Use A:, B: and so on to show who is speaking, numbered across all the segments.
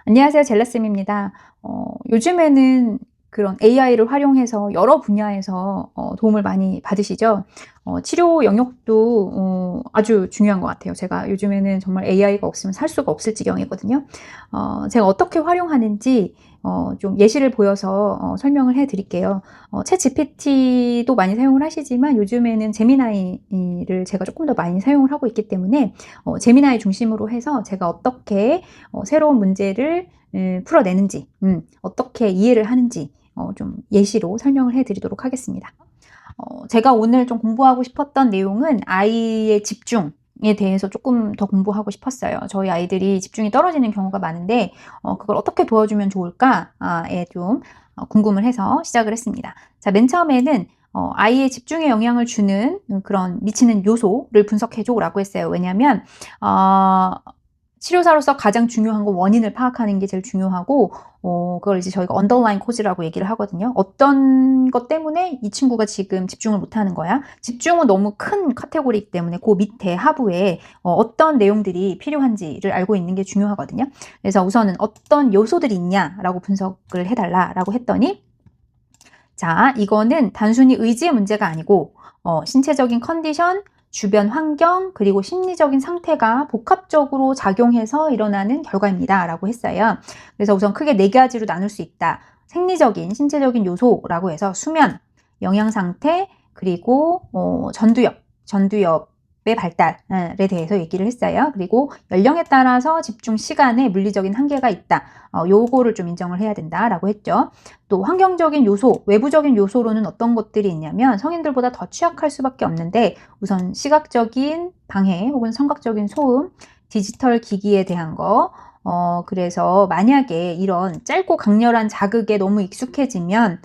A: 안녕하세요. 젤라쌤입니다. 요즘에는 그런 AI를 활용해서 여러 분야에서 도움을 많이 받으시죠? 치료 영역도 아주 중요한 것 같아요. 제가 요즘에는 정말 AI가 없으면 살 수가 없을 지경이거든요. 제가 어떻게 활용하는지 좀 예시를 보여서 설명을 해 드릴게요. 챗 GPT도 많이 사용을 하시지만 요즘에는 제미나이를 제가 조금 더 많이 사용을 하고 있기 때문에 제미나이 중심으로 해서 제가 어떻게 새로운 문제를 풀어내는지, 어떻게 이해를 하는지 좀 예시로 설명을 해드리도록 하겠습니다. 제가 오늘 좀 공부하고 싶었던 내용은 아이의 집중에 대해서 조금 더 공부하고 싶었어요. 저희 아이들이 집중이 떨어지는 경우가 많은데 그걸 어떻게 도와주면 좋을까에 좀 궁금을 해서 시작을 했습니다. 자, 맨 처음에는 아이의 집중에 영향을 주는 그런 미치는 요소를 분석해줘라고 했어요. 왜냐하면 치료사로서 가장 중요한 건 원인을 파악하는 게 제일 중요하고 그걸 이제 저희가 언더라인 코즈라고 얘기를 하거든요. 어떤 것 때문에 이 친구가 지금 집중을 못하는 거야? 집중은 너무 큰 카테고리이기 때문에 그 밑에 하부에 어떤 내용들이 필요한지를 알고 있는 게 중요하거든요. 그래서 우선은 어떤 요소들이 있냐라고 분석을 해달라라고 했더니 자, 이거는 단순히 의지의 문제가 아니고 신체적인 컨디션, 주변 환경, 그리고 심리적인 상태가 복합적으로 작용해서 일어나는 결과입니다. 라고 했어요. 그래서 우선 크게 네 가지로 나눌 수 있다. 생리적인, 신체적인 요소라고 해서 수면, 영양 상태, 그리고 전두엽의 발달에 대해서 얘기를 했어요. 그리고 연령에 따라서 집중 시간에 물리적인 한계가 있다. 요거를 좀 인정을 해야 된다라고 했죠. 또 환경적인 요소, 외부적인 요소로는 어떤 것들이 있냐면 성인들보다 더 취약할 수밖에 없는데 우선 시각적인 방해 혹은 청각적인 소음, 디지털 기기에 대한 거, 그래서 만약에 이런 짧고 강렬한 자극에 너무 익숙해지면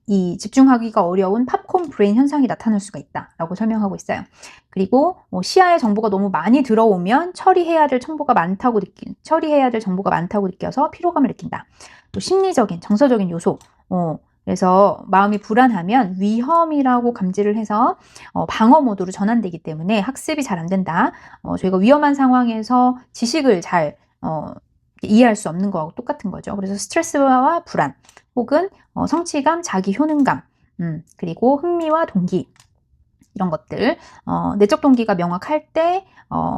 A: 이 집중하기가 어려운 팝콘 브레인 현상이 나타날 수가 있다라고 설명하고 있어요. 그리고 시야에 정보가 너무 많이 들어오면 처리해야 될 정보가 많다고 느껴서 피로감을 느낀다. 또 심리적인, 정서적인 요소. 그래서 마음이 불안하면 위험이라고 감지를 해서 방어 모드로 전환되기 때문에 학습이 잘 안 된다. 저희가 위험한 상황에서 지식을 잘 이해할 수 없는 거하고 똑같은 거죠. 그래서 스트레스와 불안 혹은 성취감, 자기 효능감, 그리고 흥미와 동기 이런 것들 내적 동기가 명확할 때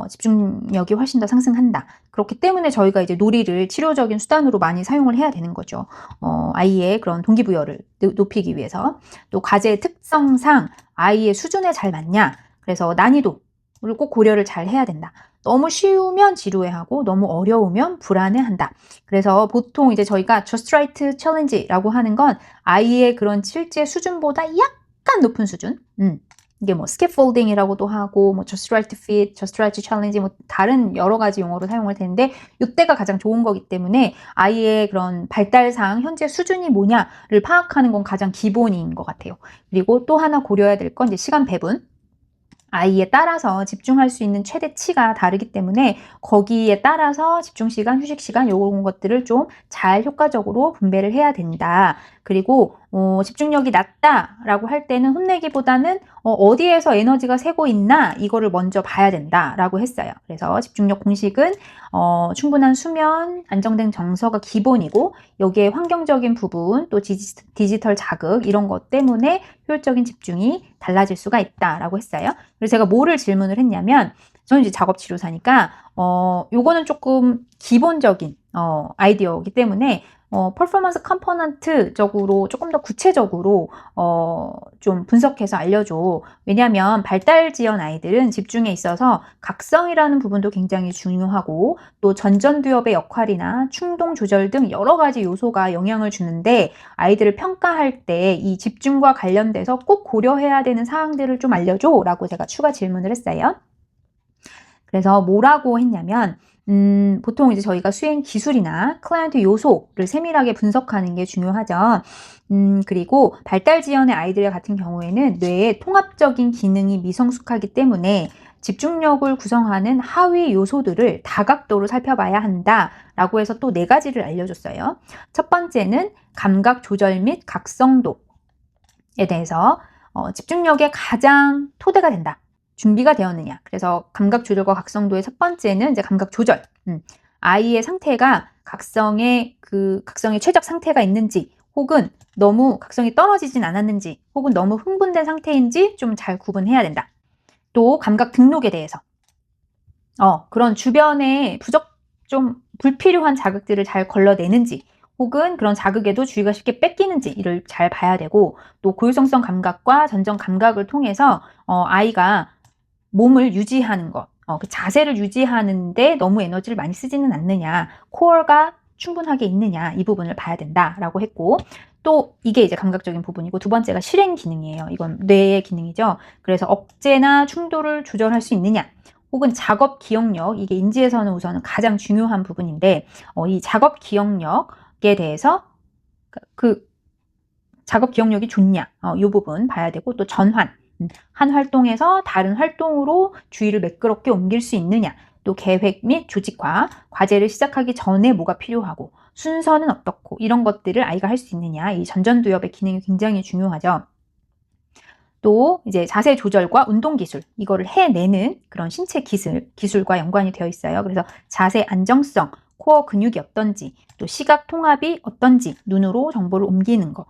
A: 집중력이 훨씬 더 상승한다. 그렇기 때문에 저희가 이제 놀이를 치료적인 수단으로 많이 사용을 해야 되는 거죠. 아이의 그런 동기부여를 높이기 위해서. 또 과제의 특성상 아이의 수준에 잘 맞냐. 그래서 난이도를 꼭 고려를 잘 해야 된다. 너무 쉬우면 지루해하고 너무 어려우면 불안해한다. 그래서 보통 이제 저희가 Just Right Challenge라고 하는 건 아이의 그런 실제 수준보다 약간 높은 수준. 이게 뭐 스캐폴딩이라고도 하고 뭐 Just Right Fit, Just Right Challenge 뭐 다른 여러 가지 용어로 사용을 되는데 이때가 가장 좋은 거기 때문에 아이의 그런 발달상 현재 수준이 뭐냐를 파악하는 건 가장 기본인 것 같아요. 그리고 또 하나 고려해야 될 건 이제 시간 배분. 아이에 따라서 집중할 수 있는 최대치가 다르기 때문에 거기에 따라서 집중시간, 휴식시간 이런 것들을 좀 잘 효과적으로 분배를 해야 된다. 그리고 집중력이 낮다라고 할 때는 혼내기보다는 어디에서 에너지가 새고 있나 이거를 먼저 봐야 된다라고 했어요. 그래서 집중력 공식은 충분한 수면, 안정된 정서가 기본이고 여기에 환경적인 부분, 또 디지털 자극 이런 것 때문에 효율적인 집중이 달라질 수가 있다라고 했어요. 그래서 제가 뭐를 질문을 했냐면 저는 이제 작업치료사니까 요거는 조금 기본적인 아이디어이기 때문에 퍼포먼스 컴포넌트적으로 조금 더 구체적으로 좀 분석해서 알려줘. 왜냐하면 발달 지연 아이들은 집중에 있어서 각성이라는 부분도 굉장히 중요하고 또 전전두엽의 역할이나 충동 조절 등 여러 가지 요소가 영향을 주는데 아이들을 평가할 때 이 집중과 관련돼서 꼭 고려해야 되는 사항들을 좀 알려줘 라고 제가 추가 질문을 했어요. 그래서 뭐라고 했냐면 보통 이제 저희가 수행 기술이나 클라이언트 요소를 세밀하게 분석하는 게 중요하죠. 그리고 발달 지연의 아이들 같은 경우에는 뇌의 통합적인 기능이 미성숙하기 때문에 집중력을 구성하는 하위 요소들을 다각도로 살펴봐야 한다라고 해서 또 네 가지를 알려줬어요. 첫 번째는 감각 조절 및 각성도에 대해서 집중력의 가장 토대가 된다. 준비가 되었느냐. 그래서 감각 조절과 각성도의 첫 번째는 이제 감각 조절. 아이의 상태가 각성의 최적 상태가 있는지, 혹은 너무 각성이 떨어지진 않았는지, 혹은 너무 흥분된 상태인지 좀 잘 구분해야 된다. 또 감각 등록에 대해서 그런 주변에 좀 불필요한 자극들을 잘 걸러내는지, 혹은 그런 자극에도 주의가 쉽게 뺏기는지 이를 잘 봐야 되고, 또 고유성성 감각과 전정 감각을 통해서 아이가 몸을 유지하는 것, 그 자세를 유지하는데 너무 에너지를 많이 쓰지는 않느냐, 코어가 충분하게 있느냐, 이 부분을 봐야 된다라고 했고, 또 이게 이제 감각적인 부분이고, 두 번째가 실행 기능이에요. 이건 뇌의 기능이죠. 그래서 억제나 충돌을 조절할 수 있느냐, 혹은 작업 기억력, 이게 인지에서는 우선은 가장 중요한 부분인데, 이 작업 기억력에 대해서 그 작업 기억력이 좋냐, 이 부분 봐야 되고, 또 전환, 한 활동에서 다른 활동으로 주의를 매끄럽게 옮길 수 있느냐, 또 계획 및 조직화, 과제를 시작하기 전에 뭐가 필요하고 순서는 어떻고, 이런 것들을 아이가 할 수 있느냐, 이 전전두엽의 기능이 굉장히 중요하죠. 또 이제 자세 조절과 운동 기술, 이거를 해내는 그런 신체 기술과 연관이 되어 있어요. 그래서 자세 안정성, 코어 근육이 어떤지, 또 시각 통합이 어떤지, 눈으로 정보를 옮기는 거.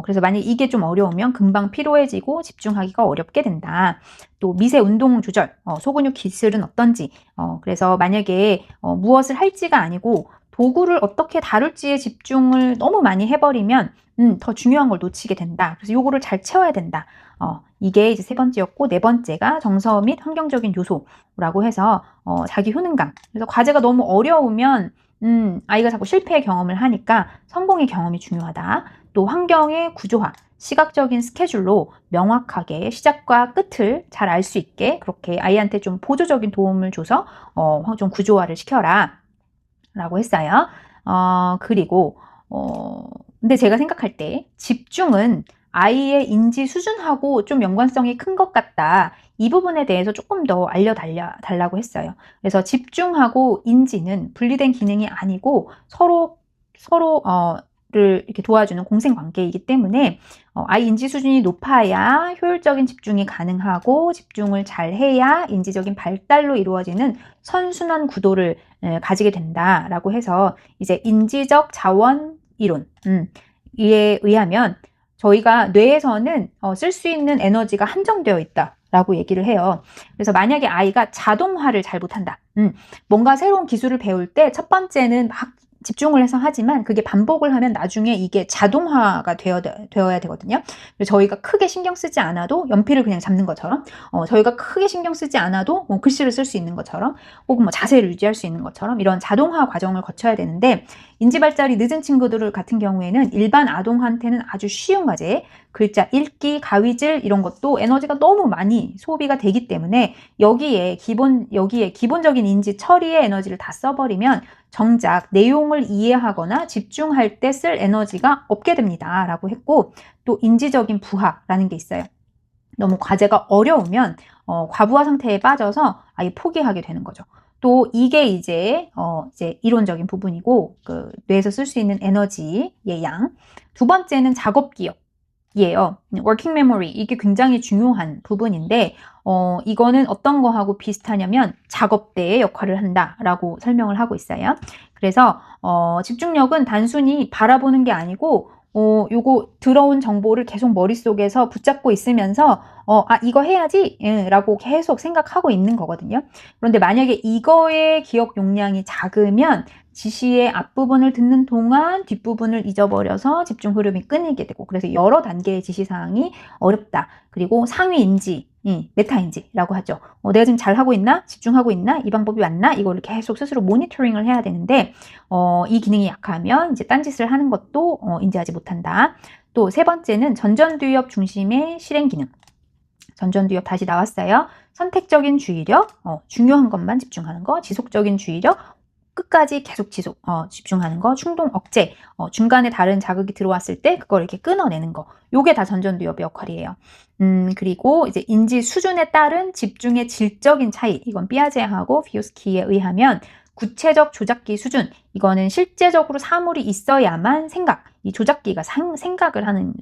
A: 그래서 만약 이게 좀 어려우면 금방 피로해지고 집중하기가 어렵게 된다. 또 미세 운동 조절, 소근육 기술은 어떤지. 그래서 만약에 무엇을 할지가 아니고 도구를 어떻게 다룰지에 집중을 너무 많이 해버리면 더 중요한 걸 놓치게 된다. 그래서 요거를 잘 채워야 된다. 이게 이제 세 번째였고, 네 번째가 정서 및 환경적인 요소라고 해서 자기 효능감. 그래서 과제가 너무 어려우면 아이가 자꾸 실패의 경험을 하니까 성공의 경험이 중요하다. 또 환경의 구조화, 시각적인 스케줄로 명확하게 시작과 끝을 잘 알 수 있게 그렇게 아이한테 좀 보조적인 도움을 줘서 좀 구조화를 시켜라 라고 했어요. 그리고 근데 제가 생각할 때 집중은 아이의 인지 수준하고 좀 연관성이 큰 것 같다. 이 부분에 대해서 조금 더 알려달라고 했어요. 그래서 집중하고 인지는 분리된 기능이 아니고 서로를 이렇게 도와주는 공생 관계이기 때문에 아이 인지 수준이 높아야 효율적인 집중이 가능하고, 집중을 잘 해야 인지적인 발달로 이루어지는 선순환 구도를 가지게 된다라고 해서, 이제 인지적 자원 이론, 이에 의하면 저희가 뇌에서는 쓸 수 있는 에너지가 한정되어 있다라고 얘기를 해요. 그래서 만약에 아이가 자동화를 잘 못한다. 뭔가 새로운 기술을 배울 때 첫 번째는 막 집중을 해서 하지만 그게 반복을 하면 나중에 이게 자동화가 되어야 되거든요. 그래서 저희가 크게 신경 쓰지 않아도 연필을 그냥 잡는 것처럼, 저희가 크게 신경 쓰지 않아도 뭐 글씨를 쓸 수 있는 것처럼, 혹은 뭐 자세를 유지할 수 있는 것처럼 이런 자동화 과정을 거쳐야 되는데, 인지 발달이 늦은 친구들 같은 경우에는 일반 아동한테는 아주 쉬운 과제, 글자 읽기, 가위질 이런 것도 에너지가 너무 많이 소비가 되기 때문에 여기에 기본적인 인지 처리의 에너지를 다 써버리면 정작 내용을 이해하거나 집중할 때 쓸 에너지가 없게 됩니다 라고 했고, 또 인지적인 부하라는 게 있어요. 너무 과제가 어려우면 과부하 상태에 빠져서 아예 포기하게 되는 거죠. 또 이게 이제 이론적인 부분이고, 그 뇌에서 쓸 수 있는 에너지의 양. 두 번째는 작업 기억이에요. working memory, 이게 굉장히 중요한 부분인데 이거는 어떤 거하고 비슷하냐면 작업대의 역할을 한다라고 설명을 하고 있어요. 그래서 집중력은 단순히 바라보는 게 아니고 요거 들어온 정보를 계속 머릿속에서 붙잡고 있으면서 이거 해야지 라고 계속 생각하고 있는 거거든요. 그런데 만약에 이거의 기억 용량이 작으면 지시의 앞부분을 듣는 동안 뒷부분을 잊어버려서 집중 흐름이 끊이게 되고, 그래서 여러 단계의 지시사항이 어렵다. 그리고 상위인지, 메타인지라고 하죠. 내가 지금 잘하고 있나? 집중하고 있나? 이 방법이 맞나? 이거를 계속 스스로 모니터링을 해야 되는데 이 기능이 약하면 이제 딴짓을 하는 것도 인지하지 못한다. 또 세 번째는 전전두엽 중심의 실행 기능. 전전두엽 다시 나왔어요. 선택적인 주의력, 중요한 것만 집중하는 거, 지속적인 주의력, 끝까지 계속 집중하는 거, 충동 억제, 중간에 다른 자극이 들어왔을 때 그걸 이렇게 끊어내는 거, 요게 다 전전두엽의 역할이에요. 그리고 이제 인지 수준에 따른 집중의 질적인 차이, 이건 피아제하고 비오스키에 의하면 구체적 조작기 수준, 이거는 실제적으로 사물이 있어야만 이 조작기가 생각을 하는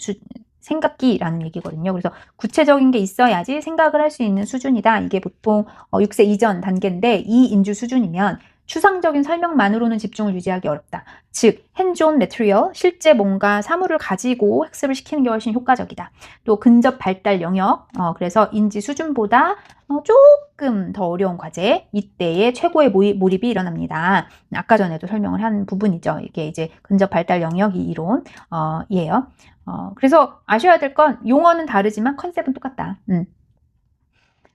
A: 생각기라는 얘기거든요. 그래서 구체적인 게 있어야지 생각을 할 수 있는 수준이다. 이게 보통 6세 이전 단계인데, 이 인주 수준이면 추상적인 설명만으로는 집중을 유지하기 어렵다. 즉, hands-on material, 실제 뭔가 사물을 가지고 학습을 시키는 게 훨씬 효과적이다. 또 근접 발달 영역, 그래서 인지 수준보다 조금 더 어려운 과제, 이때에 최고의 몰입이 일어납니다. 아까 전에도 설명을 한 부분이죠. 이게 이제 근접 발달 영역이 이론이에요. 그래서 아셔야 될 건 용어는 다르지만 컨셉은 똑같다.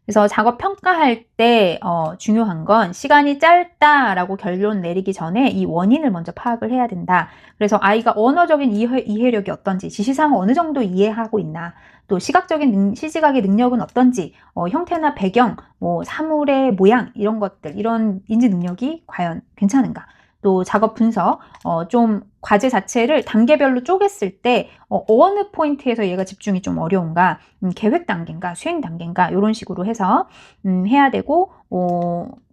A: 그래서 작업 평가할 때 중요한 건 시간이 짧다라고 결론 내리기 전에 이 원인을 먼저 파악을 해야 된다. 그래서 아이가 언어적인 이해력이 어떤지, 지시사항을 어느 정도 이해하고 있나, 또 시각적인 시지각의 능력은 어떤지, 형태나 배경, 뭐 사물의 모양 이런 것들, 이런 인지 능력이 과연 괜찮은가. 또 작업 분석, 좀 과제 자체를 단계별로 쪼갰을 때 어느 포인트에서 얘가 집중이 좀 어려운가, 계획 단계인가, 수행 단계인가 이런 식으로 해서 해야 되고,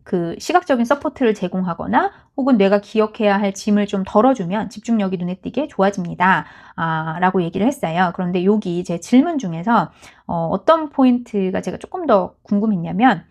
A: 그 시각적인 서포트를 제공하거나 혹은 뇌가 기억해야 할 짐을 좀 덜어주면 집중력이 눈에 띄게 좋아집니다. 라고 얘기를 했어요. 그런데 여기 제 질문 중에서 어떤 포인트가 제가 조금 더 궁금했냐면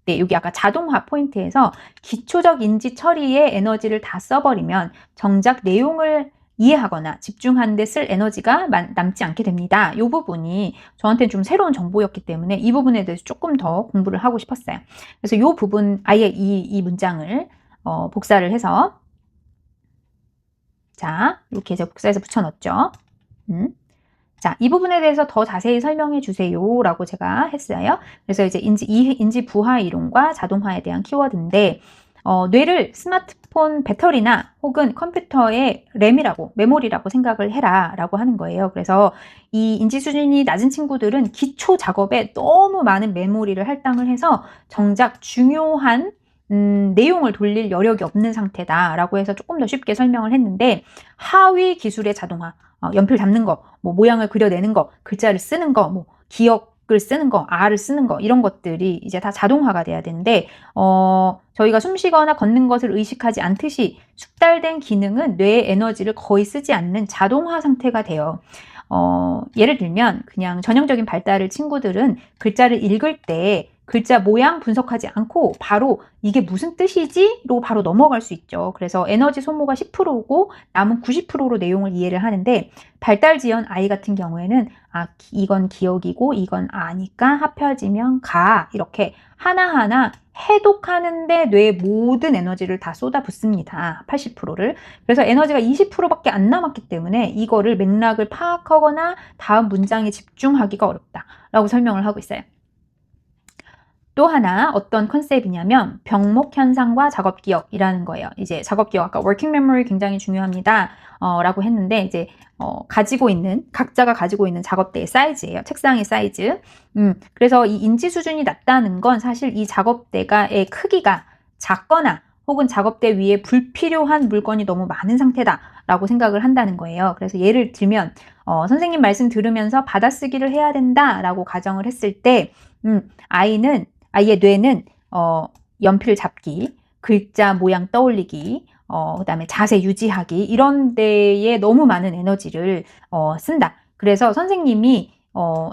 A: 네, 여기 아까 자동화 포인트에서 기초적 인지 처리에 에너지를 다 써버리면 정작 내용을 이해하거나 집중하는 데 쓸 에너지가 남지 않게 됩니다. 이 부분이 저한테는 좀 새로운 정보였기 때문에 이 부분에 대해서 조금 더 공부를 하고 싶었어요. 그래서 이 부분, 아예 이 문장을 복사를 해서, 자, 이렇게 제가 복사해서 붙여넣었죠. 자, 이 부분에 대해서 더 자세히 설명해 주세요 라고 제가 했어요. 그래서 이제 인지 부하 이론과 자동화에 대한 키워드인데, 뇌를 스마트폰 배터리나 혹은 컴퓨터의 램이라고, 메모리라고 생각을 해라 라고 하는 거예요. 그래서 이 인지 수준이 낮은 친구들은 기초 작업에 너무 많은 메모리를 할당을 해서 정작 중요한 내용을 돌릴 여력이 없는 상태다라고 해서 조금 더 쉽게 설명을 했는데, 하위 기술의 자동화, 연필 잡는 거, 뭐 모양을 그려내는 거, 글자를 쓰는 거, 뭐 기억을 쓰는 거, R을 쓰는 거, 이런 것들이 이제 다 자동화가 돼야 되는데, 저희가 숨쉬거나 걷는 것을 의식하지 않듯이 숙달된 기능은 뇌의 에너지를 거의 쓰지 않는 자동화 상태가 돼요. 예를 들면 그냥 전형적인 발달을 친구들은 글자를 읽을 때 글자 모양 분석하지 않고 바로 이게 무슨 뜻이지? 로 바로 넘어갈 수 있죠. 그래서 에너지 소모가 10%고 남은 90%로 내용을 이해를 하는데, 발달 지연 아이 같은 경우에는 이건 기억이고 이건 아니까 합혀지면 가, 이렇게 하나하나 해독하는데 뇌의 모든 에너지를 다 쏟아붓습니다. 80%를. 그래서 에너지가 20%밖에 안 남았기 때문에 이거를 맥락을 파악하거나 다음 문장에 집중하기가 어렵다라고 설명을 하고 있어요. 또 하나 어떤 컨셉이냐면 병목 현상과 작업 기억이라는 거예요. 이제 작업 기억, 아까 working memory 굉장히 중요합니다. 라고 했는데, 이제 각자가 가지고 있는 작업대의 사이즈예요. 책상의 사이즈. 그래서 이 인지 수준이 낮다는 건 사실 이 작업대의 크기가 작거나 혹은 작업대 위에 불필요한 물건이 너무 많은 상태다라고 생각을 한다는 거예요. 그래서 예를 들면 선생님 말씀 들으면서 받아쓰기를 해야 된다라고 가정을 했을 때, 아이의 뇌는 연필 잡기, 글자 모양 떠올리기, 그다음에 자세 유지하기, 이런 데에 너무 많은 에너지를 쓴다. 그래서 선생님이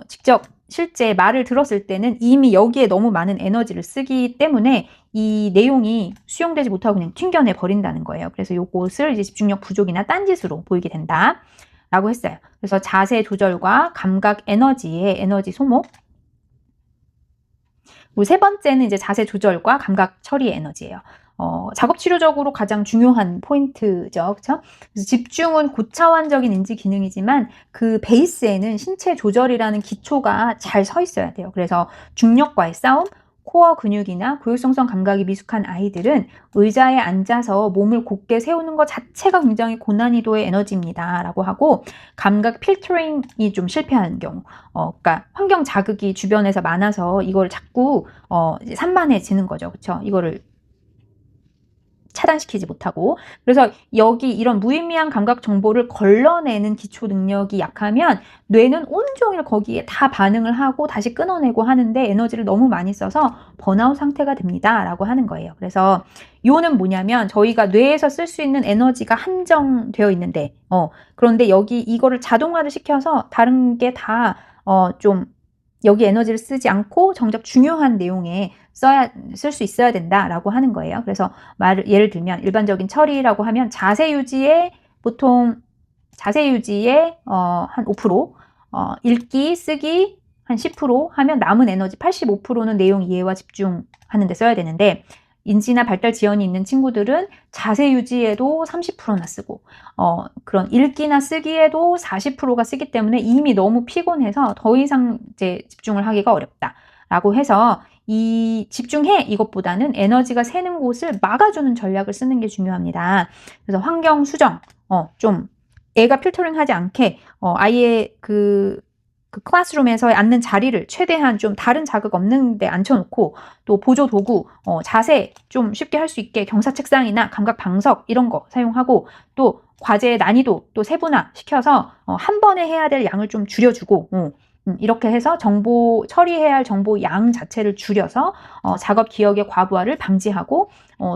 A: 직접 실제 말을 들었을 때는 이미 여기에 너무 많은 에너지를 쓰기 때문에 이 내용이 수용되지 못하고 그냥 튕겨내 버린다는 거예요. 그래서 요것을 이제 집중력 부족이나 딴짓으로 보이게 된다 라고 했어요. 그래서 자세 조절과 감각 에너지의 에너지 소모, 그리고 세 번째는 이제 자세 조절과 감각 처리의 에너지예요. 작업 치료적으로 가장 중요한 포인트죠. 그렇죠? 그래서 집중은 고차원적인 인지 기능이지만 그 베이스에는 신체 조절이라는 기초가 잘 서 있어야 돼요. 그래서 중력과의 싸움, 코어 근육이나 교육성성 감각이 미숙한 아이들은 의자에 앉아서 몸을 곧게 세우는 것 자체가 굉장히 고난이도의 에너지입니다 라고 하고, 감각 필터링이 좀 실패하는 경우, 그러니까 환경 자극이 주변에서 많아서 이걸 자꾸 산만해지는 거죠. 그렇죠? 이거를 차단시키지 못하고. 그래서 여기 이런 무의미한 감각 정보를 걸러내는 기초 능력이 약하면 뇌는 온종일 거기에 다 반응을 하고 다시 끊어내고 하는데 에너지를 너무 많이 써서 번아웃 상태가 됩니다 라고 하는 거예요. 그래서 요는 뭐냐면 저희가 뇌에서 쓸 수 있는 에너지가 한정되어 있는데 그런데 이거를 자동화를 시켜서 다른 게 다 좀 여기 에너지를 쓰지 않고 정작 중요한 내용에 쓸 수 있어야 된다라고 하는 거예요. 그래서 예를 들면 일반적인 처리라고 하면 자세 유지에 보통 자세 유지에 한 5%, 읽기, 쓰기 한 10% 하면 남은 에너지 85%는 내용 이해와 집중하는 데 써야 되는데 인지나 발달 지연이 있는 친구들은 자세 유지에도 30%나 쓰고 그런 읽기나 쓰기에도 40%가 쓰기 때문에 이미 너무 피곤해서 더 이상 이제 집중을 하기가 어렵다라고 해서 이 집중해 이것보다는 에너지가 새는 곳을 막아주는 전략을 쓰는 게 중요합니다. 그래서 환경 수정, 좀 애가 필터링 하지 않게 아예 그 클래스룸에서 앉는 자리를 최대한 좀 다른 자극 없는 데 앉혀놓고 또 보조 도구, 자세 좀 쉽게 할 수 있게 경사 책상이나 감각 방석 이런 거 사용하고 또 과제의 난이도 또 세분화 시켜서 한 번에 해야 될 양을 좀 줄여주고 이렇게 해서 처리해야 할 정보 양 자체를 줄여서 작업 기억의 과부하를 방지하고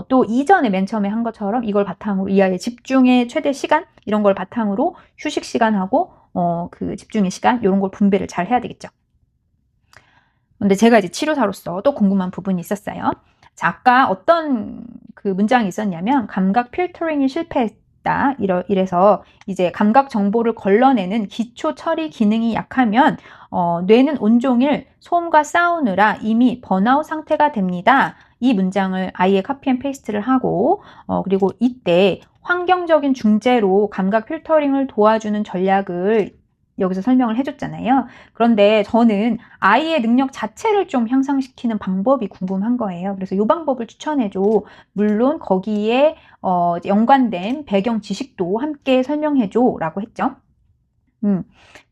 A: 또 이전에 맨 처음에 한 것처럼 이걸 바탕으로 이 아이의 집중의 최대 시간 이런 걸 바탕으로 휴식 시간하고 그 집중의 시간 이런 걸 분배를 잘 해야 되겠죠. 근데 제가 이제 치료사로서 또 궁금한 부분이 있었어요. 자, 아까 어떤 그 문장이 있었냐면 감각 필터링이 실패했다 이래서 이제 감각 정보를 걸러내는 기초 처리 기능이 약하면 뇌는 온종일 소음과 싸우느라 이미 번아웃 상태가 됩니다. 이 문장을 아이의 카피 앤 페이스트를 하고 그리고 이때 환경적인 중재로 감각 필터링을 도와주는 전략을 여기서 설명을 해줬잖아요. 그런데 저는 아이의 능력 자체를 좀 향상시키는 방법이 궁금한 거예요. 그래서 이 방법을 추천해줘. 물론 거기에 연관된 배경 지식도 함께 설명해줘 라고 했죠.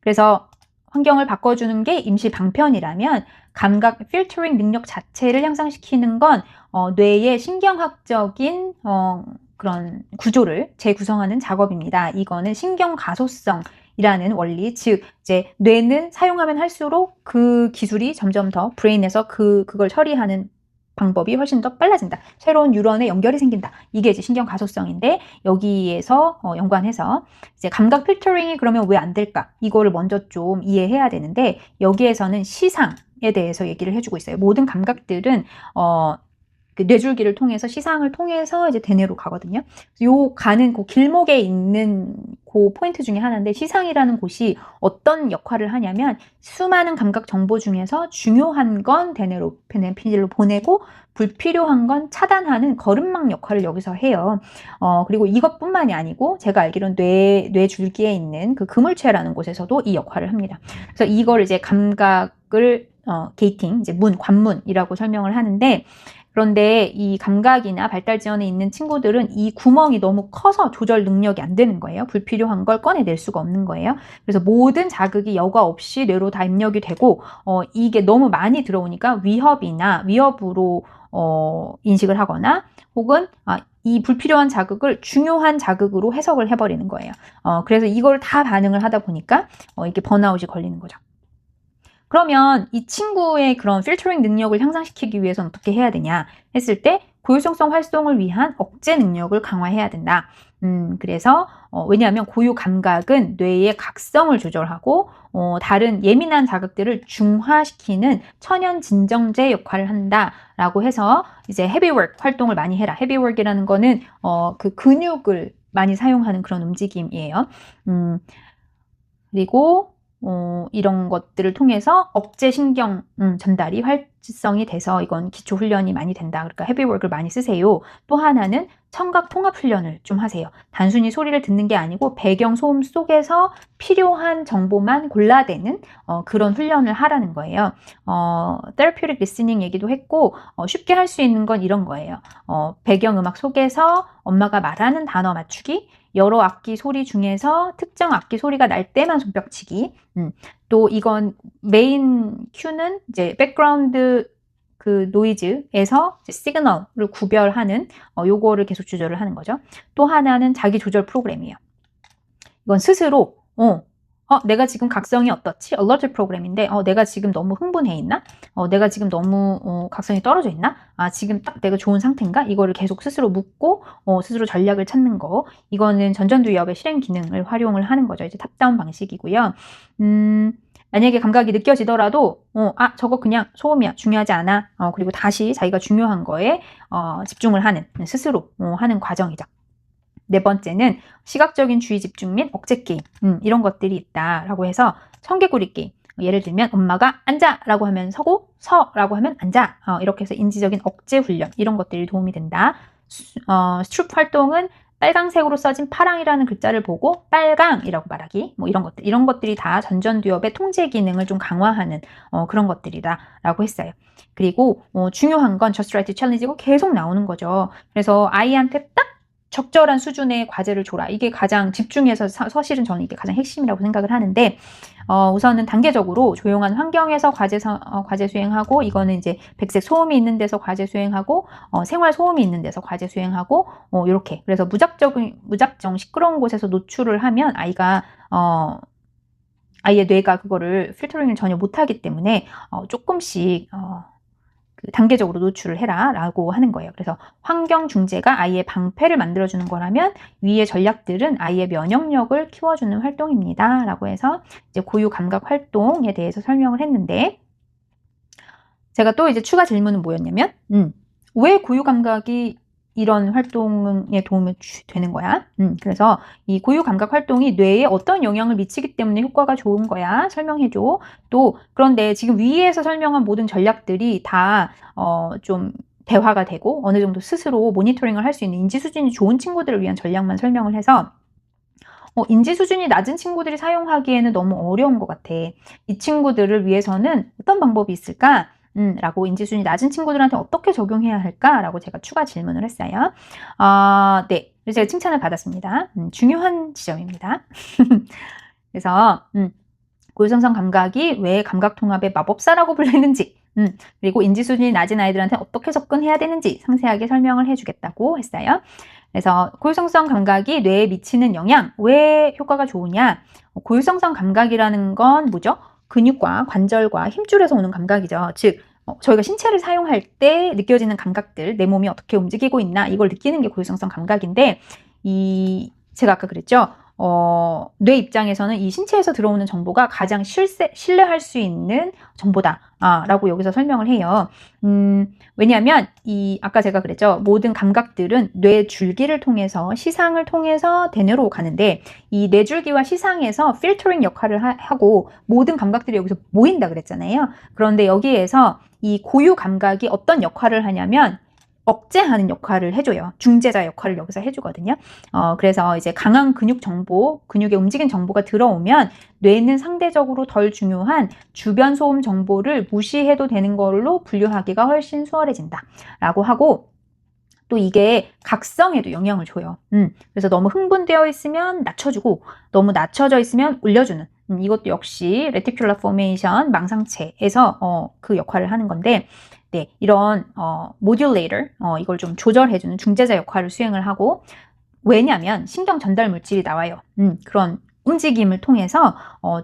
A: 그래서 환경을 바꿔주는 게 임시 방편이라면 감각 필터링 능력 자체를 향상시키는 건 뇌의 신경학적인 그런 구조를 재구성하는 작업입니다. 이거는 신경 가소성이라는 원리, 즉 이제 뇌는 사용하면 할수록 그 기술이 점점 더 브레인에서 그걸 처리하는 방법이 훨씬 더 빨라진다. 새로운 뉴런의 연결이 생긴다. 이게 이제 신경 가소성인데 여기에서 연관해서 이제 감각 필터링이 그러면 왜 안 될까? 이거를 먼저 좀 이해해야 되는데 여기에서는 시상에 대해서 얘기를 해주고 있어요. 모든 감각들은 그 뇌줄기를 통해서 시상을 통해서 이제 대뇌로 가거든요. 요 가는 그 길목에 있는 그 포인트 중에 하나인데 시상이라는 곳이 어떤 역할을 하냐면 수많은 감각 정보 중에서 중요한 건 대뇌로 뇌피질로 보내고 불필요한 건 차단하는 거름막 역할을 여기서 해요. 그리고 이것뿐만이 아니고 제가 알기로는 뇌줄기에 있는 그 그물체라는 곳에서도 이 역할을 합니다. 그래서 이걸 이제 감각을 게이팅, 이제 관문이라고 설명을 하는데 그런데 이 감각이나 발달 지연에 있는 친구들은 이 구멍이 너무 커서 조절 능력이 안 되는 거예요. 불필요한 걸 꺼내낼 수가 없는 거예요. 그래서 모든 자극이 여과 없이 뇌로 다 입력이 되고 이게 너무 많이 들어오니까 위협으로 인식을 하거나 혹은 이 불필요한 자극을 중요한 자극으로 해석을 해버리는 거예요. 그래서 이걸 다 반응을 하다 보니까 이게 번아웃이 걸리는 거죠. 그러면 이 친구의 그런 필터링 능력을 향상시키기 위해서는 어떻게 해야 되냐 했을 때 고유성성 활동을 위한 억제 능력을 강화해야 된다. 그래서 왜냐하면 고유 감각은 뇌의 각성을 조절하고 다른 예민한 자극들을 중화시키는 천연 진정제 역할을 한다라고 해서 이제 헤비워크 활동을 많이 해라. 헤비워크이라는 거는 그 근육을 많이 사용하는 그런 움직임이에요. 그리고 이런 것들을 통해서 억제 신경 전달이 활성이 돼서 이건 기초 훈련이 많이 된다. 그러니까 헤비워크를 많이 쓰세요. 또 하나는 청각 통합 훈련을 좀 하세요. 단순히 소리를 듣는 게 아니고 배경 소음 속에서 필요한 정보만 골라대는 그런 훈련을 하라는 거예요. therapeutic listening 얘기도 했고 쉽게 할 수 있는 건 이런 거예요. 배경음악 속에서 엄마가 말하는 단어 맞추기, 여러 악기 소리 중에서 특정 악기 소리가 날 때만 손뼉치기. 또 이건 메인 큐는 이제 백그라운드 그 노이즈에서 시그널을 구별하는 요거를 계속 조절을 하는 거죠. 또 하나는 자기 조절 프로그램이에요. 이건 스스로 내가 지금 각성이 어떻지? 알러트 프로그램인데 내가 지금 너무 흥분해 있나? 내가 지금 너무 각성이 떨어져 있나? 지금 딱 내가 좋은 상태인가? 이거를 계속 스스로 묻고 스스로 전략을 찾는 거. 이거는 전전두엽의 실행 기능을 활용을 하는 거죠. 이제 탑다운 방식이고요. 만약에 감각이 느껴지더라도 저거 그냥 소음이야. 중요하지 않아. 그리고 다시 자기가 중요한 거에 집중을 하는, 스스로 하는 과정이죠. 네 번째는 시각적인 주의 집중 및 억제 게임, 이런 것들이 있다라고 해서 청개구리 게임. 예를 들면 엄마가 앉아라고 하면 서고 서라고 하면 앉아. 이렇게 해서 인지적인 억제 훈련, 이런 것들이 도움이 된다. 스트룹 활동은 빨강색으로 써진 파랑이라는 글자를 보고 빨강이라고 말하기, 뭐 이런 것들이 다 전전두엽의 통제 기능을 좀 강화하는 그런 것들이다라고 했어요. 그리고 중요한 건 just right challenge고 계속 나오는 거죠. 그래서 아이한테 딱 적절한 수준의 과제를 줘라. 이게 가장 집중해서 사실은 저는 이게 가장 핵심이라고 생각을 하는데, 우선은 단계적으로 조용한 환경에서 과제 수행하고, 이거는 이제 백색 소음이 있는 데서 과제 수행하고, 생활 소음이 있는 데서 과제 수행하고, 이렇게. 그래서 무작정 시끄러운 곳에서 노출을 하면 아이의 뇌가 그거를 필터링을 전혀 못하기 때문에 조금씩 단계적으로 노출을 해라 라고 하는 거예요. 그래서 환경 중재가 아이의 방패를 만들어주는 거라면 위의 전략들은 아이의 면역력을 키워주는 활동입니다 라고 해서 이제 고유 감각 활동에 대해서 설명을 했는데, 제가 또 이제 추가 질문은 뭐였냐면 왜 고유 감각이 이런 활동에 도움이 되는 거야? 그래서 이 고유 감각 활동이 뇌에 어떤 영향을 미치기 때문에 효과가 좋은 거야? 설명해줘. 또 그런데 지금 위에서 설명한 모든 전략들이 다 좀 대화가 되고 어느 정도 스스로 모니터링을 할 수 있는 인지 수준이 좋은 친구들을 위한 전략만 설명을 해서 인지 수준이 낮은 친구들이 사용하기에는 너무 어려운 것 같아. 이 친구들을 위해서는 어떤 방법이 있을까? 라고 인지 수준이 낮은 친구들한테 어떻게 적용해야 할까? 라고 제가 추가 질문을 했어요. 네. 그래서 제가 칭찬을 받았습니다. 중요한 지점입니다. 그래서 고유성성 감각이 왜 감각통합의 마법사라고 불리는지, 그리고 인지 수준이 낮은 아이들한테 어떻게 접근해야 되는지 상세하게 설명을 해주겠다고 했어요. 그래서 고유성성 감각이 뇌에 미치는 영향, 왜 효과가 좋으냐? 고유성성 감각이라는 건 뭐죠? 근육과 관절과 힘줄에서 오는 감각이죠. 즉 저희가 신체를 사용할 때 느껴지는 감각들, 내 몸이 어떻게 움직이고 있나, 이걸 느끼는 게 고유성성 감각인데, 제가 아까 그랬죠. 뇌 입장에서는 이 신체에서 들어오는 정보가 가장 신뢰할 수 있는 정보다 라고 여기서 설명을 해요. 왜냐하면 아까 제가 그랬죠. 모든 감각들은 뇌 줄기를 통해서, 시상을 통해서 대뇌로 가는데, 이 뇌줄기와 시상에서 필터링 역할을 하고 모든 감각들이 여기서 모인다 그랬잖아요. 그런데 여기에서 이 고유 감각이 어떤 역할을 하냐면 억제하는 역할을 해줘요. 중재자 역할을 여기서 해주거든요. 그래서 이제 강한 근육 정보, 근육의 움직임 정보가 들어오면 뇌는 상대적으로 덜 중요한 주변 소음 정보를 무시해도 되는 걸로 분류하기가 훨씬 수월해진다 라고 하고, 또 이게 각성에도 영향을 줘요. 그래서 너무 흥분되어 있으면 낮춰주고, 너무 낮춰져 있으면 올려주는, 이것도 역시 레티큘러 포메이션 망상체에서 그 역할을 하는 건데, 네, 이런 모듈레이터, 이걸 좀 조절해주는 중재자 역할을 수행을 하고, 왜냐하면 신경 전달 물질이 나와요. 그런 움직임을 통해서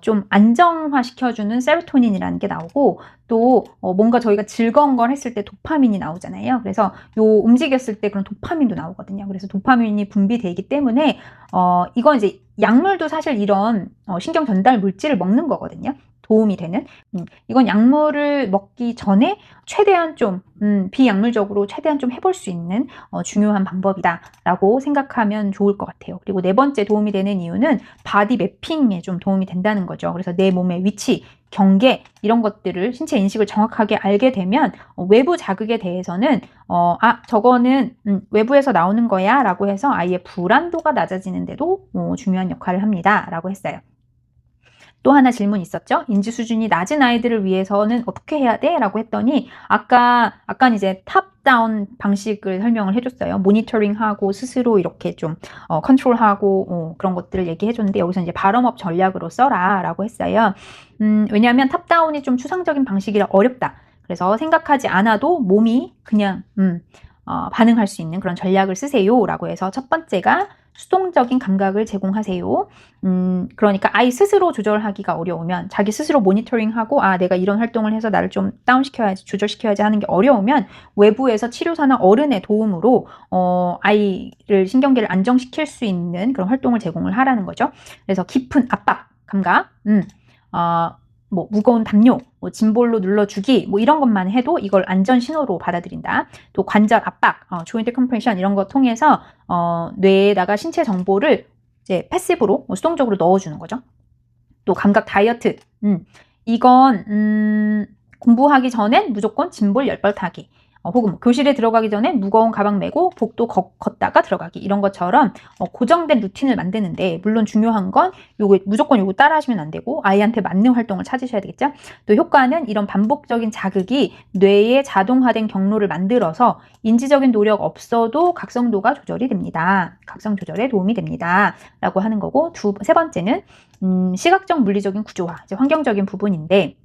A: 좀 안정화시켜주는 세로토닌이라는 게 나오고, 또 뭔가 저희가 즐거운 걸 했을 때 도파민이 나오잖아요. 그래서 움직였을 때 그런 도파민도 나오거든요. 그래서 도파민이 분비되기 때문에 이건 이제 약물도 사실 이런 신경 전달 물질을 먹는 거거든요. 도움이 되는. 이건 약물을 먹기 전에 최대한 좀 비약물적으로 최대한 좀 해볼 수 있는 중요한 방법이다 라고 생각하면 좋을 것 같아요. 그리고 네 번째 도움이 되는 이유는 바디 매핑에 좀 도움이 된다는 거죠. 그래서 내 몸의 위치, 경계, 이런 것들을, 신체 인식을 정확하게 알게 되면 외부 자극에 대해서는 저거는 외부에서 나오는 거야 라고 해서 아이의 불안도가 낮아지는데도 중요한 역할을 합니다 라고 했어요. 또 하나 질문 있었죠? 인지 수준이 낮은 아이들을 위해서는 어떻게 해야 돼? 라고 했더니, 아까 이제 탑다운 방식을 설명을 해줬어요. 모니터링하고 스스로 이렇게 좀 컨트롤하고 그런 것들을 얘기해줬는데, 여기서 이제 발음업 전략으로 써라 라고 했어요. 왜냐하면 탑다운이 좀 추상적인 방식이라 어렵다. 그래서 생각하지 않아도 몸이 그냥 반응할 수 있는 그런 전략을 쓰세요 라고 해서, 첫 번째가 수동적인 감각을 제공하세요. 그러니까 아이 스스로 조절하기가 어려우면, 자기 스스로 모니터링하고 내가 이런 활동을 해서 나를 좀 다운시켜야지, 조절시켜야지 하는 게 어려우면 외부에서 치료사나 어른의 도움으로 아이를, 신경계를 안정시킬 수 있는 그런 활동을 제공을 하라는 거죠. 그래서 깊은 압박 감각, 뭐 무거운 담요, 뭐 짐볼로 눌러주기, 뭐 이런 것만 해도 이걸 안전 신호로 받아들인다. 또 관절 압박, 조인트 컴프레션 이런 거 통해서 뇌에다가 신체 정보를 이제 패시브로 수동적으로 넣어주는 거죠. 또 감각 다이어트, 이건 공부하기 전엔 무조건 짐볼 10벌 타기. 혹은 뭐 교실에 들어가기 전에 무거운 가방 메고 복도 걷다가 들어가기 이런 것처럼 고정된 루틴을 만드는데, 물론 중요한 건 무조건 요거 따라 하시면 안 되고 아이한테 맞는 활동을 찾으셔야 되겠죠. 또 효과는 이런 반복적인 자극이 뇌에 자동화된 경로를 만들어서 인지적인 노력 없어도 각성도가 조절이 됩니다. 각성 조절에 도움이 됩니다 라고 하는 거고, 세 번째는 시각적 물리적인 구조화, 이제 환경적인 부분인데,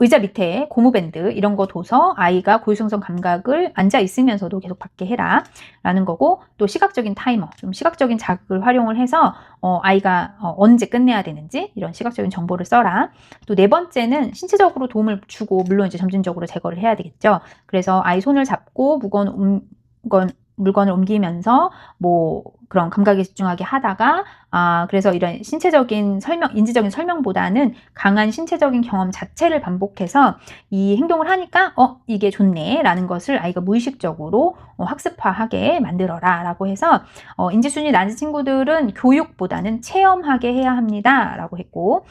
A: 의자 밑에 고무밴드 이런 거 둬서 아이가 고유성성 감각을 앉아 있으면서도 계속 받게 해라 라는 거고, 또 시각적인 타이머, 좀 시각적인 자극을 활용을 해서 아이가 언제 끝내야 되는지 이런 시각적인 정보를 써라. 또 네 번째는 신체적으로 도움을 주고, 물론 이제 점진적으로 제거를 해야 되겠죠. 그래서 아이 손을 잡고 무거운 물건을 옮기면서 뭐 그런 감각에 집중하게 하다가, 그래서 이런 신체적인 설명, 인지적인 설명보다는 강한 신체적인 경험 자체를 반복해서 이 행동을 하니까 이게 좋네 라는 것을 아이가 무의식적으로 학습화하게 만들어라 라고 해서, 인지수준이 낮은 친구들은 교육보다는 체험하게 해야 합니다 라고 했고,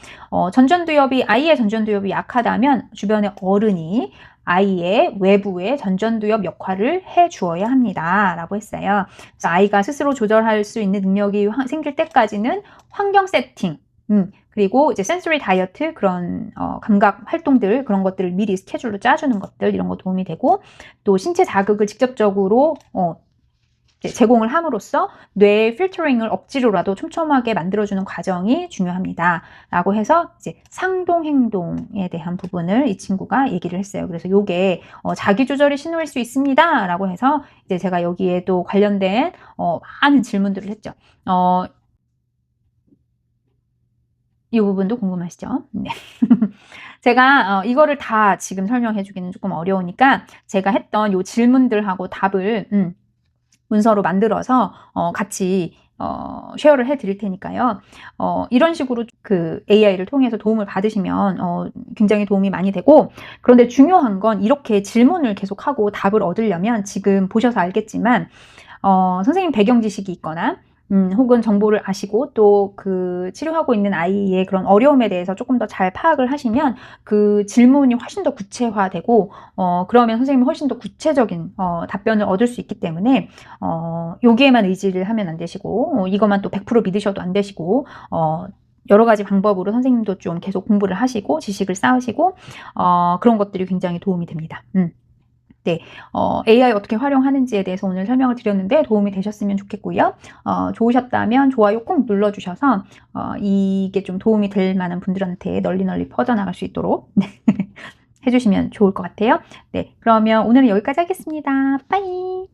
A: 아이의 전전두엽이 약하다면 주변의 어른이 아이의 외부의 전전두엽 역할을 해 주어야 합니다 라고 했어요. 그래서 아이가 스스로 조절할 수 있는 능력이 생길 때까지는 환경 세팅, 그리고 이제 센소리 다이어트, 그런 감각 활동들, 그런 것들을 미리 스케줄로 짜주는 것들, 이런 거 도움이 되고, 또 신체 자극을 직접적으로 제공을 함으로써 뇌의 필터링을 억지로라도 촘촘하게 만들어주는 과정이 중요합니다 라고 해서 이제 상동행동에 대한 부분을 이 친구가 얘기를 했어요. 그래서 요게 자기조절의 신호일 수 있습니다 라고 해서 이제 제가 여기에도 관련된 많은 질문들을 했죠. 이 부분도 궁금하시죠? 네. 제가 이거를 다 지금 설명해 주기는 조금 어려우니까 제가 했던 요 질문들하고 답을 문서로 만들어서 같이 쉐어를 해 드릴 테니까요. 이런 식으로 그 AI를 통해서 도움을 받으시면 굉장히 도움이 많이 되고, 그런데 중요한 건 이렇게 질문을 계속하고 답을 얻으려면 지금 보셔서 알겠지만 선생님 배경 지식이 있거나 혹은 정보를 아시고 또 그 치료하고 있는 아이의 그런 어려움에 대해서 조금 더 잘 파악을 하시면 그 질문이 훨씬 더 구체화되고 그러면 선생님이 훨씬 더 구체적인 답변을 얻을 수 있기 때문에 여기에만 의지를 하면 안 되시고 이것만 또 100% 믿으셔도 안 되시고 여러 가지 방법으로 선생님도 좀 계속 공부를 하시고 지식을 쌓으시고 그런 것들이 굉장히 도움이 됩니다. 네, AI 어떻게 활용하는지에 대해서 오늘 설명을 드렸는데 도움이 되셨으면 좋겠고요. 좋으셨다면 좋아요 꼭 눌러주셔서 이게 좀 도움이 될 만한 분들한테 널리 퍼져나갈 수 있도록 해주시면 좋을 것 같아요. 네, 그러면 오늘은 여기까지 하겠습니다. 빠이!